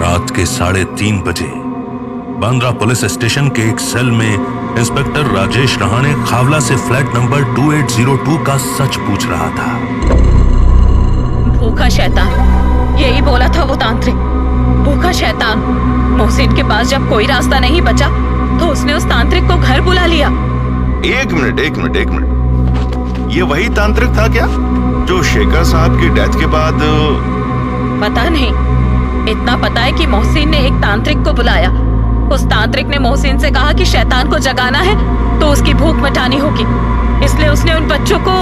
रात के 3:30 बजे बांद्रा पुलिस स्टेशन के एक सेल में इंस्पेक्टर राजेश रहाणे खावला से फ्लैट नंबर 2802 का सच पूछ रहा था। भूखा शैतान, यही बोला था वो तांत्रिक। भूखा शैतान। मोहसिन के पास जब कोई रास्ता नहीं बचा तो उसने उस तांत्रिक को घर बुला लिया। एक मिनट, ये वही तांत्रिक था क्या जो शेखर साहब की डेथ के बाद? पता नहीं, इतना पता है कि मोहसिन ने एक तांत्रिक को बुलाया। उस तांत्रिक ने मोहसिन से कहा कि शैतान को जगाना है तो उसकी भूख मिटानी होगी, इसलिए उसने उन बच्चों को।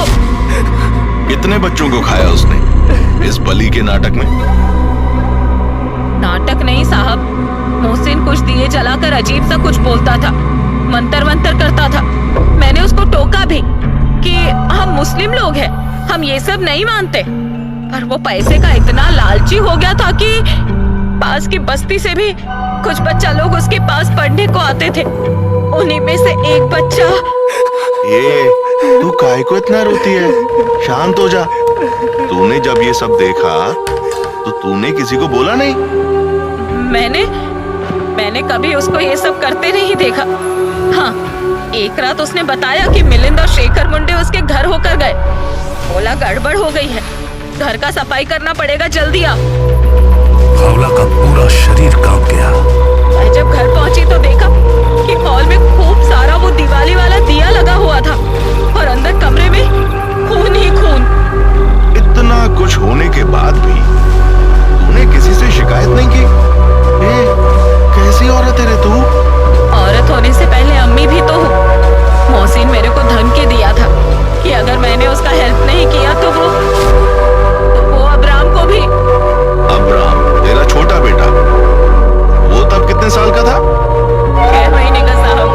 कितने बच्चों को खाया उसने इस बलि के नाटक में? नाटक नहीं साहब, मोहसिन कुछ दिए जलाकर अजीब सा कुछ बोलता था, मंतर वंतर करता था। मैंने उसको टोका भी कि हम मुस्लिम लोग हैं, हम ये सब नहीं मानते, पर वो पैसे का इतना लालची हो गया था कि पास की बस्ती से भी कुछ बच्चा लोग उसके पास पढ़ने को आते थे। उन्हीं में से एक बच्चा। ये तू काहे को इतना रोती है? शांत हो जा। तूने जब ये सब देखा तो तूने किसी को बोला नहीं? मैंने कभी उसको ये सब करते नहीं देखा। हाँ, एक रात उसने बताया कि मिलिंद और शेखर मुंडे उसके घर होकर गए। बोला गड़बड़ हो गई है, घर का सफाई करना पड़ेगा, जल्दी आ। खावला का पूरा शरीर कांप गया। मैं जब घर पहुंची तो देखा कि हॉल में खूब सारा वो दिवाली वाला दिया लगा हुआ था और अंदर कमरे में खून ही खून। इतना कुछ होने के बाद भी तूने किसी से शिकायत नहीं की? कैसी औरत है रे तू? औरत होने से पहले अम्मी भी तो हूँ। मोहसिन मेरे को धमकी दिया था कि अगर मैंने उसका हेल्प नहीं किया तो वो अब्राम को भी। अब्राम तेरा छोटा बेटा, वो तब कितने साल का था? 6 महीने का साहब।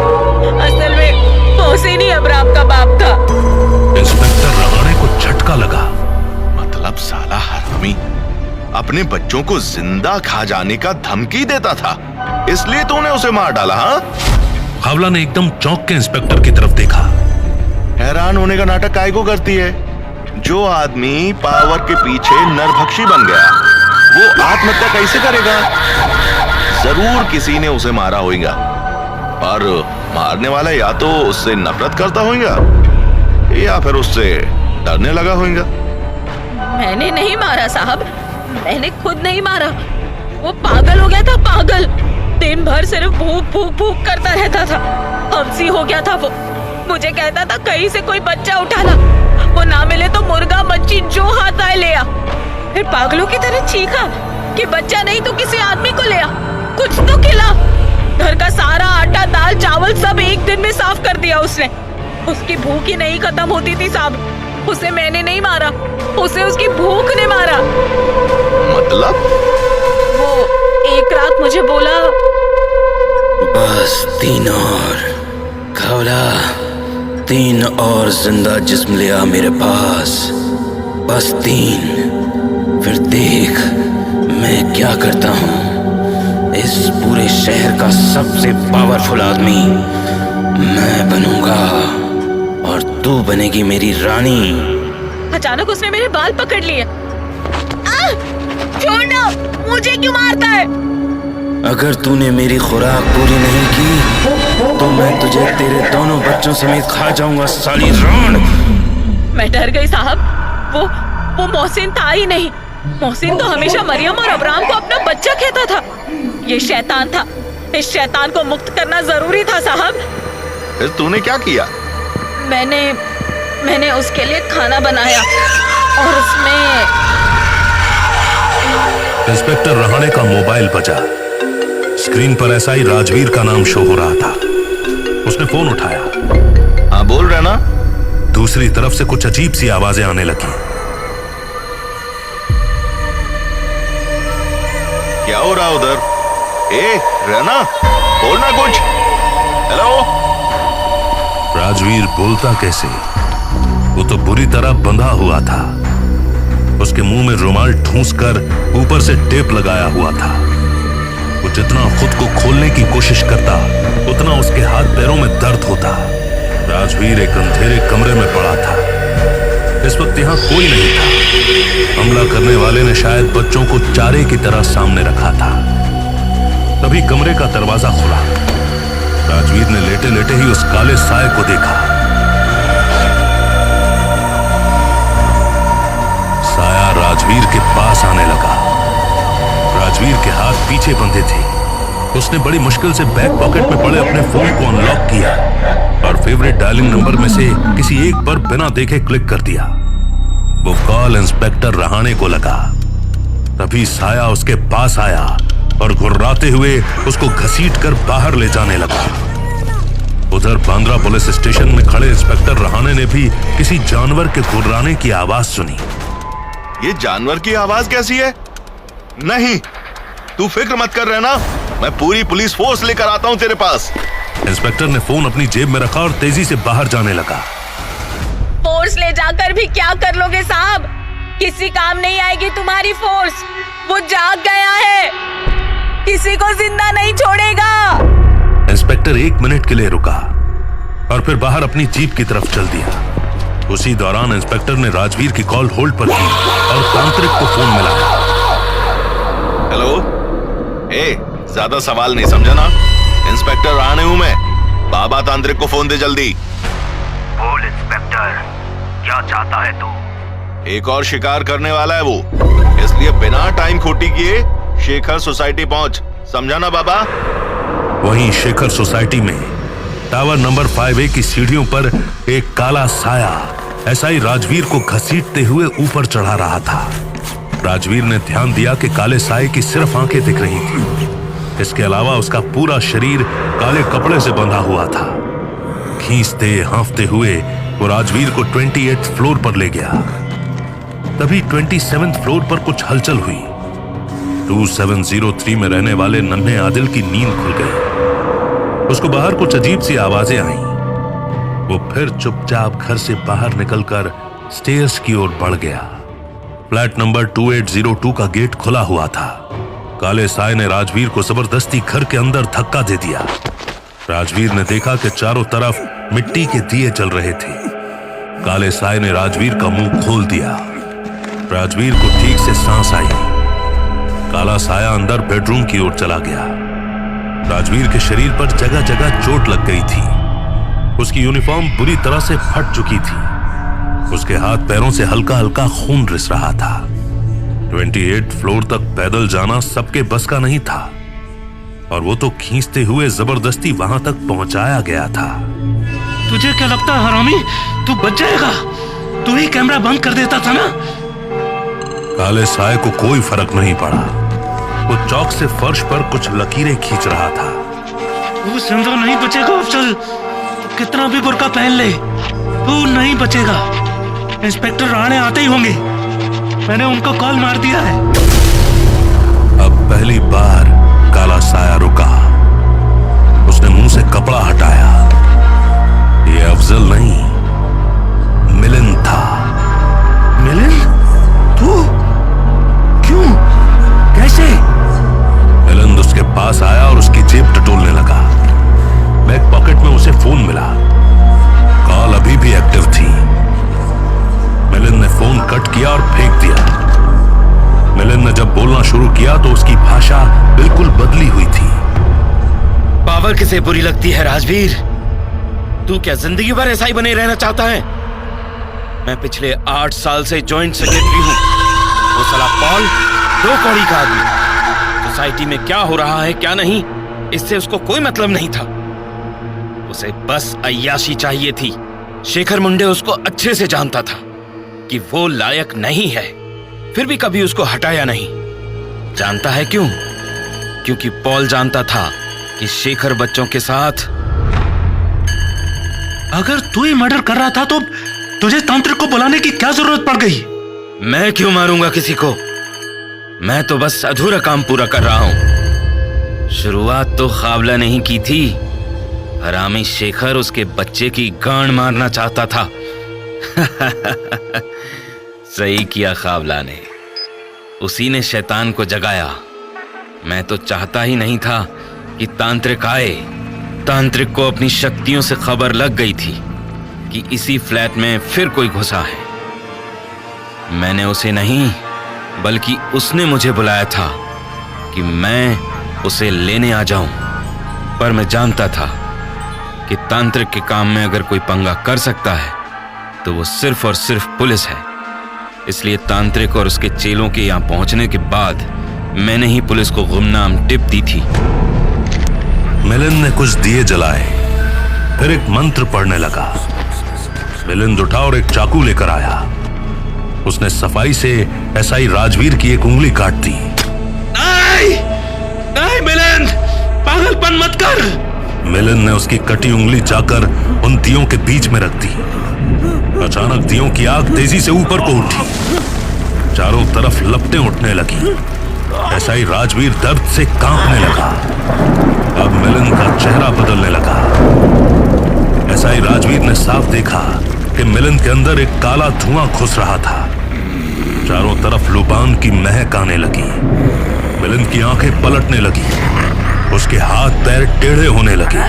असल में मोहसिन ही अब्राम का बाप था। इंस्पेक्टर रहाणे को झटका लगा। मतलब साला हरामी अपने बच्चों को जिंदा खा जाने का धमकी देता था, इसलिए तूने उसे मार डाला? हाँ? खावला ने एकदम चौंक के इंस्पेक्टर की तरफ देखा। हैरान होने का नाटक काहे को करती है? जो आदमी पावर के पीछे नरभक्षी बन गया वो आत्महत्या कैसे करेगा? जरूर किसी ने उसे मारा होगा, और मारने वाला या तो उससे नफरत करता होगा या फिर उससे डरने लगा होगा। मैंने नहीं मारा साहब, मैंने खुद नहीं मारा। वो पागल हो गया था, पागल। दिन भर सिर्फ भूख भूख भूख करता रहता था। हमसी हो गया था वो। मुझे कहता था कहीं से कोई बच्चा उठाना, वो ना मिले तो मुर्गा मच्छी जो हाथ आए ले आ। फिर पागलों की तरह चीखा कि बच्चा नहीं तो किसी आदमी को ले आ, कुछ तो खिला। घर का सारा आटा दाल चावल सब एक दिन में साफ कर दिया उसने। उसकी भूख ही नहीं खत्म होती थी साहब। उसे मैंने नहीं मारा, उसे उसकी भूख ने मारा। मतलब? वो एक रात मुझे बोला, बस 3 और खावला, 3 और जिंदा जिस्म लिया मेरे पास, बस 3। फिर देख मैं क्या करता हूँ। इस पूरे शहर का सबसे पावरफुल आदमी मैं बनूंगा और तू बनेगी मेरी रानी। अचानक उसने मेरे बाल पकड़ लिए। छोड़ना, मुझे क्यों मारता है? अगर तूने मेरी खुराक पूरी नहीं की तो मैं तुझे तेरे दोनों बच्चों समेत खा जाऊंगा, साली राण। मैं डर गई साहब। वो मोहसिन था ही नहीं। मोहसिन तो हमेशा मरियम और अब्राम को अपना बच्चा कहता था। ये शैतान था। इस शैतान को मुक्त करना जरूरी था साहब। फिर तूने क्या किया? मैंने उसके लिए खाना बनाया और उसमें। इंस्पेक्टर रहाणे का मोबाइल बजा। स्क्रीन पर एसआई राजवीर का नाम शो हो रहा था। उसने फोन उठाया। हाँ, बोल रहे ना? दूसरी तरफ से कुछ अजीब सी आवाजें आने लगी। क्या हो रहा उधर? रहना, बोलना कुछ। हेलो? राजवीर बोलता कैसे? वो तो बुरी तरह बंधा हुआ था। उसके मुंह में रुमाल ठूंस कर ऊपर से टेप लगाया हुआ था। वो जितना खुद को खोलने की कोशिश करता उतना उसके हाथ पैरों में दर्द होता। राजवीर एक अंधेरे कमरे में पड़ा था। इस वक्त यहाँ कोई नहीं था। हमला करने वाले ने शायद बच्चों को चारे की तरह सामने रखा था। तभी कमरे का दरवाजा खुला। राजवीर ने लेटे लेटे ही उस काले साए को देखा। साया राजवीर के पास आने लगा। राजवीर के हाथ पीछे बंधे थे। उसने बड़ी मुश्किल से बैक पॉकेट में पड़े अपने फोन को अनलॉक किया और फेवरेट डायलिंग नंबर में से किसी एक पर बिना देखे क्लिक कर दिया। वो कॉल इंस्पेक्टर रहाणे को लगा। तभी साया उसके पास आया और घुर्राते हुए उसको घसीटकर बाहर ले जाने लगा। उधर बांद्रा पुलिस स्टेशन में खड़े इंस्पेक्टर रहाणे ने भी किसी जानवर के घुर्राने की आवाज सुनी। ये जानवर की आवाज कैसी है? नहीं, तू फिक्र मत कर रहना, मैं पूरी पुलिस फोर्स लेकर आता हूं तेरे पास। इंस्पेक्टर ने फोन अपनी जेब में रखा और तेजी से बाहर जाने लगा। फोर्स ले जाकर भी क्या कर लोगे साहब? किसी काम नहीं आएगी तुम्हारी फोर्स। वो जाग गया है, किसी को जिंदा नहीं छोड़ेगा। इंस्पेक्टर 1 मिनट के लिए रुका और फिर बाहर अपनी जीप की तरफ चल दिया। उसी दौरान इंस्पेक्टर ने राजवीर की कॉल होल्ड पर की और तांत्रिक को फोन मिलाया। हेलो, ज्यादा सवाल नहीं समझा ना? इंस्पेक्टर रहाणे हूं मैं। बाबा तांत्रिक को फोन दे जल्दी। बोल इंस्पेक्टर, क्या चाहता है तू? एक और शिकार करने वाला है वो, इसलिए बिना टाइम खोटी किए शेखर सोसाइटी पहुंच, समझा ना बाबा? वहीं शेखर सोसाइटी में टावर नंबर 5A की सीढ़ियों पर एक काला साया एसआई राजवीर को घसीटते हुए ऊपर चढ़ा रहा था। राजवीर ने ध्यान दिया कि काले साए की सिर्फ आंखें दिख रही थी। इसके अलावा उसका पूरा शरीर काले कपड़े से बंधा हुआ था। खींचते हाँफते हुए वो राजवीर को 28th फ्लोर पर ले गया। तभी 27th फ्लोर पर कुछ हलचल हुई। 2703 में रहने वाले नन्हे आदिल की नींद खुल गई। उसको बाहर कुछ अजीब सी आवाजें आईं। वो फिर चुपचाप घर से बाहर निकलकर स्टेयर्स की ओर बढ़ गया। फ्लैट नंबर 2802 का गेट खुला हुआ था। काले साए ने राजवीर को जबरदस्ती घर के अंदर धक्का दे दिया। राजवीर ने देखा कि चारों तरफ मिट्टी के दिए जल रहे थे। काले साए ने राजवीर का मुंह खोल दिया। राजवीर को ठीक से सांस आई। काला साया अंदर बेडरूम की ओर चला गया। राजवीर के शरीर पर जगह जगह चोट लग गई थी। उसकी यूनिफॉर्म बुरी तरह से फट चुकी थी। उसके हाथ पैरों से हल्का हल्का खून रिस रहा था। 28th फ्लोर तक पैदल जाना सबके बस का नहीं था और वो तो खींचते हुए जबरदस्ती वहां तक पहुंचाया गया था। तुझे क्या लगता है हरामी, तू बच जाएगा? तू ही कैमरा बंद कर देता था ना? काले साए को कोई फर्क नहीं पड़ा। वो चौक से फर्श पर कुछ लकीरें खींच रहा था। तू जिंदा नहीं बचेगा अफजल, कितना भी बुर्का पहन ले, तू नहीं बचेगा। इंस्पेक्टर रहाणे आते ही होंगे, मैंने उनको कॉल मार दिया है। अब पहली बार काला साया रुका। उसने मुंह से कपड़ा हटाया। ये अफजल नहीं, मिलिंद था। मिलिंद? तू? क्यों? कैसे? मिलिंद उसके पास आया और उसकी जेब टटोलने लगा। बैक पॉकेट में उसे फोन मिला। कॉल अभी भी एक्टिव थी। मिलिंद ने फोन कट किया और फेंक दिया। मिलिंद ने जब बोलना शुरू किया तो उसकी भाषा बिल्कुल बदली हुई थी। पावर किसे बुरी लगती है राजवीर? तू क्या जिंदगी भर ऐसा ही बने रहना चाहता है? मैं पिछले 8 साल से जॉइंट सेक्रेटरी हूं। वो साला पॉल 2 कौड़ी का आदमी। सोसाइटी में क्या हो रहा है क्या नहीं, इससे उसको कोई मतलब नहीं था। उसे बस अय्याशी चाहिए थी। शेखर मुंडे उसको अच्छे से जानता था कि वो लायक नहीं है, फिर भी कभी उसको हटाया नहीं। जानता है क्यों? क्योंकि पॉल जानता था कि शेखर बच्चों के साथ। अगर तू ही मर्डर कर रहा था तो तुझे तांत्रिक को बुलाने की क्या जरूरत पड़ गई? मैं क्यों मारूंगा किसी को? मैं तो बस अधूरा काम पूरा कर रहा हूं। शुरुआत तो ख्वाबला नहीं की थी। हरामी शेखर उसके बच्चे की गांड मारना चाहता था। सही किया ख्वाबला ने, उसी ने शैतान को जगाया। मैं तो चाहता ही नहीं था कि तांत्रिक आए। तांत्रिक को अपनी शक्तियों से खबर लग गई थी कि इसी फ्लैट में फिर कोई घुसा है। मैंने उसे नहीं, बल्कि उसने मुझे बुलाया था कि मैं उसे लेने आ जाऊं, पर मैं जानता था कि तांत्रिक के काम में अगर कोई पंगा कर सकता है तो वो सिर्फ और सिर्फ पुलिस है। इसलिए तांत्रिक और उसके चेलों के यहाँ पहुंचने के बाद मैंने ही पुलिस को गुमनाम टिप दी थी। मिलिंद ने कुछ दिए जलाए, फिर एक मंत्र पढ़ने लगा। मिलिंद उठा और एक चाकू लेकर आया। उसने सफाई से एसआई राजवीर की एक उंगली काट दी। नहीं, नहीं मिलिंद, पागलपन मत कर। मिलिंद ने उसकी कटी उंगली जाकर उन दियों के बीच में रख दी। अचानक दियों की आग तेजी से ऊपर को उठी, चारों तरफ लपटें उठने लगी। एसआई राजवीर दर्द से कांपने लगा। अब मिलिंद का चेहरा बदलने लगा। एसआई राजवीर ने साफ देखा कि मिलिंद के अंदर एक काला धुआं घुस रहा था। चारों तरफ लुबान की महक आने लगी। मिलिंद की आंखें पलटने लगी, उसके हाथ पैर टेढ़े होने लगे।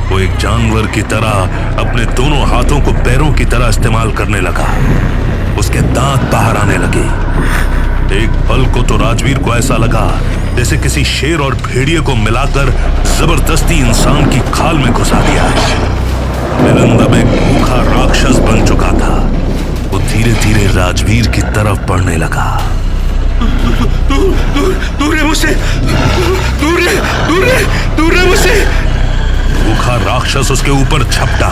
वो एक जानवर की तरह अपने दोनों हाथों को पैरों की तरह इस्तेमाल करने लगा। उसके दांत बाहर आने लगे। एक पल को तो राजवीर को ऐसा लगा जैसे किसी शेर और भेड़िए को मिलाकर जबरदस्ती इंसान की खाल में घुसा दिया है। मिलिंद अब एक भूखा राक्षस बन चुका था। वो धीरे धीरे राजवीर की तरफ बढ़ने लगा। दूर है मुझसे, दूर है मुझसे। भूखा राक्षस उसके ऊपर झपटा।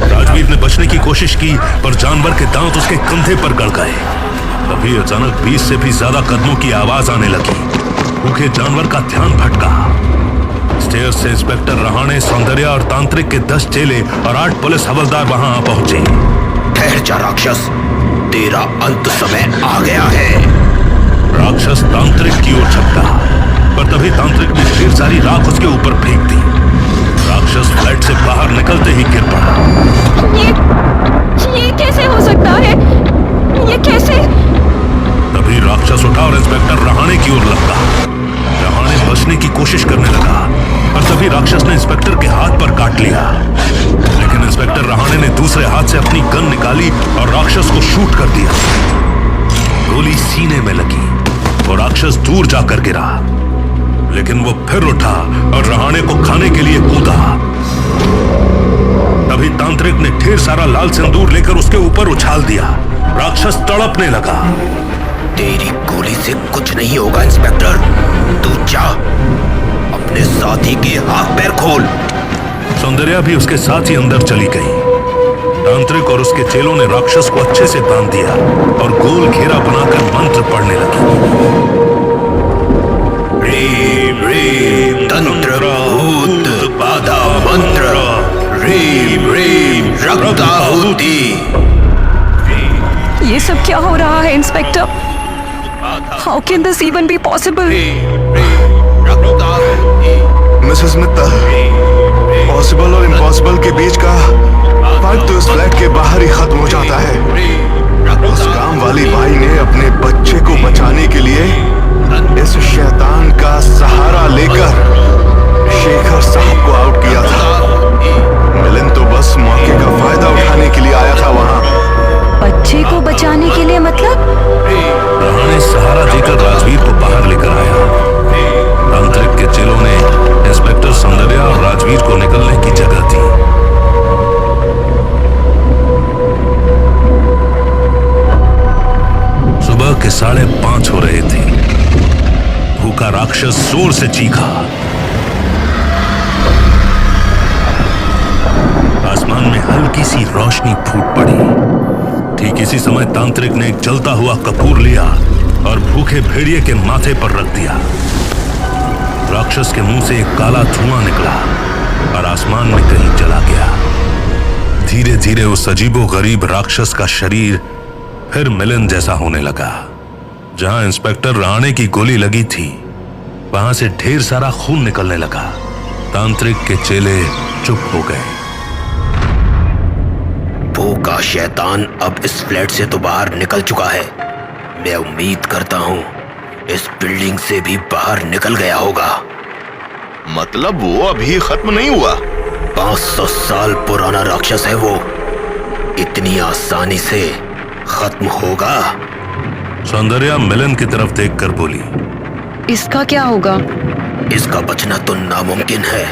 राजवीर ने बचने की कोशिश की, पर जानवर के दांत उसके कंधे पर गड़ गए। तभी अचानक 20 से भी ज्यादा कदमों की आवाज आने लगी। भूखे जानवर का ध्यान भटका। स्टेयर से इंस्पेक्टर रहाणे, सौंदर्या और तांत्रिक के 10 चेले और 8 पुलिस हवलदार वहां आ पहुंचे। ठहर जा राक्षस, तेरा अंत समय आ गया है। राक्षस तांत्रिक की ओर झपटा, पर तभी तांत्रिक ने ढेर सारी राख उसके ऊपर फेंक दी। राक्षस फ्लैट से बाहर निकलते ही गिर पड़ा। ये कैसे हो सकता है? ये कैसे? तभी राक्षस उठा और इंस्पेक्टर रहाणे की ओर लपका। रहाणे बचने की कोशिश करने लगा, पर तभी राक्षस ने इंस्पेक्टर के हाथ पर काट लिया। लेकिन इंस्पेक्टर रहाणे ने दूसरे हाथ से अपनी गन निकाली और राक्षस को शूट कर दिया। गोली सीने में लगी और राक्षस दूर जाकर गिरा। लेकिन वो फिर उठा और रहाणे को खाने के लिए कूदा। तभी तांत्रिक ने ढेर सारा लाल सिंदूर लेकर उसके ऊपर उछाल दिया। राक्षस तड़पने लगा। तेरी गोली से कुछ नहीं होगा इंस्पेक्टर, तू जा, अपने साथी के हाथ पैर खोल। सौंदर्या भी उसके साथ ही अंदर चली गई। तांत्रिक और उसके चेलों ने राक्षस को अच्छे से बांध दिया और गोल घेरा बनाकर मंत्र पढ़ने लगे। ह्रीं ह्रीं तंत्र भूत बाधा मंत्र, ह्रीं ह्रीं रक्ताहुति। ये सब क्या हो रहा है inspector? How can this even be possible? Mrs Mittal, possible और इम्पॉसिबल के बीच का फर्क तो इस फ्लैट के बाहर ही खत्म हो जाता है। उस काम वाली भाई ने अपने बच्चे को बचाने के लिए इस शैतान का सहारा लेकर शेखर साहब को आउट किया था। मिलिंद तो बस मौके का फायदा उठाने के लिए आया था वहां। बच्चे को बचाने के लिए मतलब? रहाणे सहारा देकर राजवीर को बाहर लेकर आया। तांत्रिक के चेलों ने इंस्पेक्टर सौंदर्या और राजवीर को निकलने की जगह दी। सुबह के 5:30 हो रहे थे। भूखा राक्षस जोर से चीखा। आसमान में हल्की सी रोशनी फूट पड़ी। ठीक इसी समय तांत्रिक ने एक जलता हुआ कपूर लिया और भूखे भेड़िए के माथे पर रख दिया। राक्षस के मुंह से एक काला धुआं निकला और आसमान में कहीं चला गया। धीरे धीरे उस अजीबो गरीब राक्षस का शरीर फिर मिलिंद जैसा होने लगा। जहां इंस्पेक्टर रहाणे की गोली लगी थी, वहां से ढेर सारा खून निकलने लगा। तांत्रिक के चेले चुप हो गए। भूखा शैतान अब इस फ्लैट से तो बाहर निकल चुका है। मैं उम्मीद करता हूँ इस बिल्डिंग से भी बाहर निकल गया होगा। मतलब वो अभी खत्म नहीं हुआ? 500 साल पुराना राक्षस है वो, इतनी आसानी से खत्म होगा? सौंदर्या मिलिंद की तरफ देखकर बोली। इसका क्या होगा? इसका बचना तो नामुमकिन है।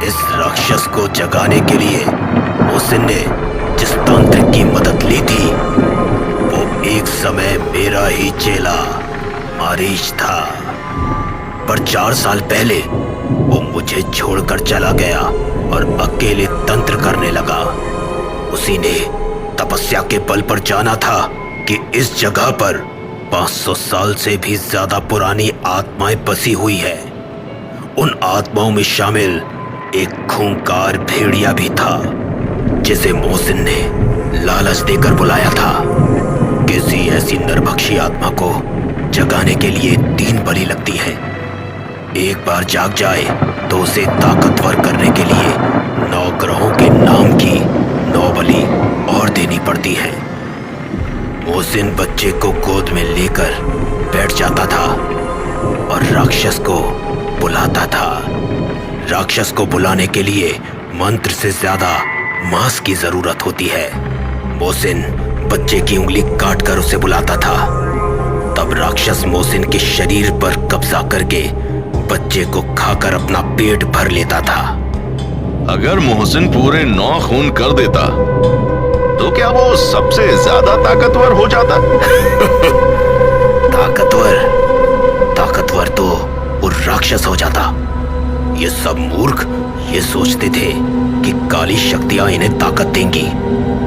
इस राक्षस को जगाने के लिए मोहसिन ने जिस तांत्रिक की मदद ली थी वो एक समय मेरा ही चेला मारीच था, पर 4 साल पहले वो मुझे छोड़कर चला गया और अकेले तंत्र करने लगा। उसी ने तपस्या के बल पर जाना था कि इस जगह पर 500 साल से भी ज्यादा पुरानी आत्माएं बसी हुई है। उन आत्माओं में शामिल एक खूंखार भेड़िया भी था जिसे मोहसिन ने लालच देकर बुलाया था। किसी ऐसी नरभक्षी आत्मा को जगाने के लिए 3 बलि लगती है। एक बार जाग जाए तो उसे ताकतवर करने के लिए 9 ग्रहों के नाम की 9 बलि और देनी पड़ती है। मोहसिन बच्चे को गोद में लेकर बैठ जाता था और राक्षस को बुलाता था। राक्षस को बुलाने के लिए मंत्र से ज्यादा मांस की जरूरत होती है। मोहसिन बच्चे की उंगली काटकर उसे बुलाता था। तब राक्षस मोहसिन के शरीर पर कब्जा करके बच्चे को खाकर अपना पेट भर लेता था। अगर मोहसिन पूरे 9 खून कर देता तो क्या वो सबसे ज्यादा ताकतवर हो जाता? ताकतवर तो वो राक्षस हो जाता। ये सब मूर्ख ये सोचते थे कि काली शक्तियां इन्हें ताकत देंगी,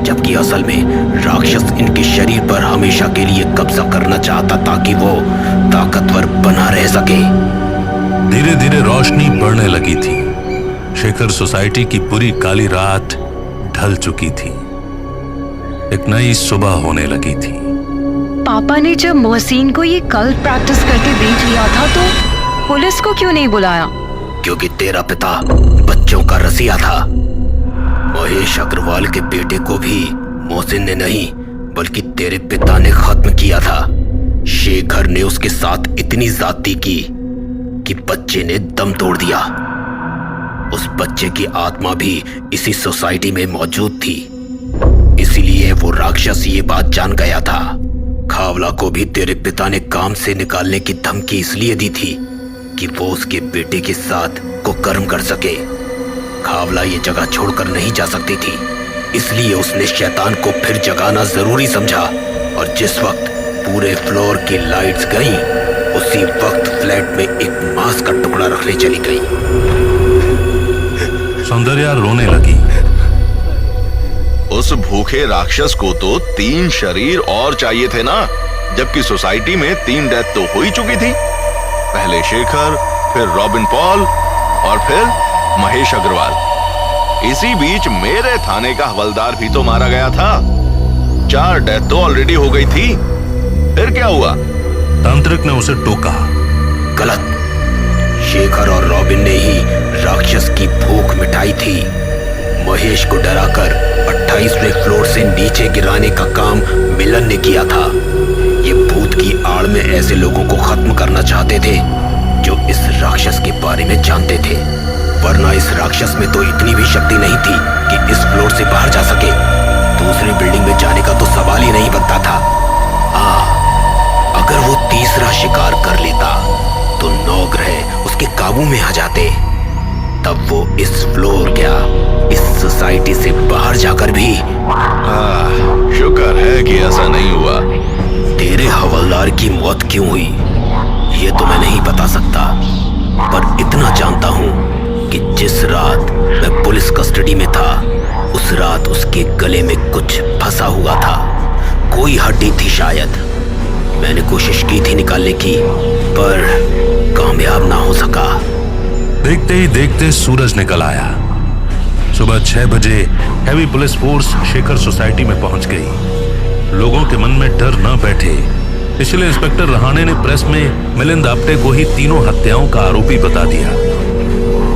जबकि असल में राक्षस इनके शरीर पर हमेशा के लिए कब्जा करना चाहता ताकि वो ताकतवर बना रह सके। धीरे धीरे रोशनी बढ़ने लगी थी। शेखर सोसाइटी की पूरी काली रात ढल चुकी थी। एक नई सुबह होने लगी थी। पापा ने जब मोहसिन को ये कल प्रैक्टिस करते देख लिया था तो पुलिस को क्यों नहीं बुलाया? क्योंकि तेरा पिता बच्चों का रसिया था। महेश अग्रवाल के बेटे को भी मोहसिन ने नहीं बल्कि तेरे पिता ने खत्म किया था। शेखर ने उसके साथ इतनी ज्यादती की कि बच्चे ने दम तोड़ दिया। उस बच्चे की आत्मा भी इसी सोसाइटी में मौजूद थी, इसीलिए वो राक्षस ये बात जान गया था। खावला को भी तेरे पिता ने काम से निकालने की धमकी इसलिए दी थी कि वो उसके बेटे के साथ कुकर्म कर सके। खावला ये जगह छोड़कर नहीं जा सकती थी, इसलिए उसने शैतान को फिर जगाना जरूरी समझा और जिस वक्त पूरे फ्लोर की लाइट्स गईं, उसी वक्त फ्लैट में एक मांस का टुकड़ा रखने चली गई। सौंदर्या रोने लगी। उस भूखे राक्षस को तो 3 शरीर और चाहिए थे ना, जबकि सोसाइटी में 3 डेथ तो हो ही चुकी थी। पहले शेखर, फिर रॉबिन पॉल और फिर महेश अग्रवाल। इसी बीच मेरे थाने का हवलदार भी तो मारा गया था। 4 डेथ तो ऑलरेडी हो गई थी। फिर क्या हुआ? तांत्रिक ने उसे टोका। गलत। शेखर और रॉबिन ने ही राक्षस की भूख मिटाई थी। महेश को डराकर 28वें फ्लोर से नीचे गिराने का काम मिलन ने किया था। ये भूत की आड़ में ऐसे लोगों को खत्म करना चाहते थे जो इस राक्षस के बारे में जानते थे, वरना इस राक्षस में तो इतनी भी शक्ति नहीं थी कि इस फ्लोर से बाहर जा सके। दूसरी बिल्डिंग में जाने का तो सवाल ही नहीं बनता था। अगर वो तीसरा शिकार कर लेता तो 9 ग्रह उसके काबू में आ जाते। तब वो इस फ्लोर क्या इस सोसाइटी से बाहर जाकर भी। शुक्र है कि ऐसा नहीं हुआ। तेरे हवलदार की मौत क्यों हुई ये तो मैं नहीं बता सकता, पर इतना जानता हूं कि जिस रात मैं पुलिस कस्टडी में था उस रात उसके गले में कुछ फंसा हुआ था। कोई हड्डी थी शायद। मैंने कोशिश की थी निकालने की, पर कामयाब ना हो सका। देखते ही देखते सूरज निकल आया। सुबह 6 बजे heavy police force Shekhar society में पहुंच गई। लोगों के मन में डर न बैठे, इसलिए इंस्पेक्टर रहाणे ने प्रेस में मिलिंद आप्टे को ही तीनों हत्याओं का आरोपी बता दिया।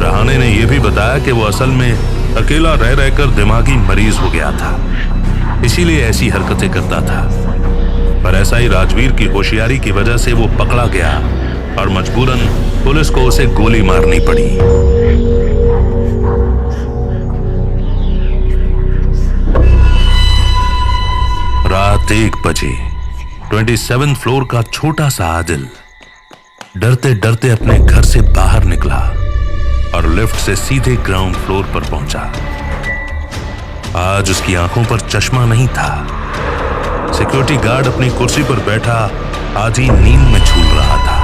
रहाणे ने यह भी बताया कि वो असल में अकेला रह रहकर दिमागी मरीज हो गया था, इसीलिए ऐसी हरकतें करता था। पर ऐसा ही राजवीर की होशियारी की वजह से वो पकड़ा गया और मजबूरन पुलिस को उसे गोली मारनी पड़ी। रात 1 बजे 27 फ्लोर का छोटा सा आदिल डरते डरते अपने घर से बाहर निकला और लिफ्ट से सीधे ग्राउंड फ्लोर पर पहुंचा। आज उसकी आंखों पर चश्मा नहीं था। सिक्योरिटी गार्ड अपनी कुर्सी पर बैठा आधी नींद में झूल रहा था।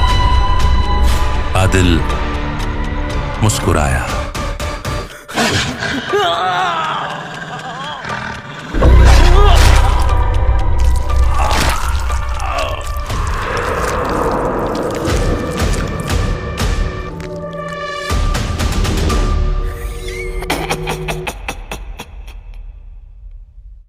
आदिल मुस्कुराया।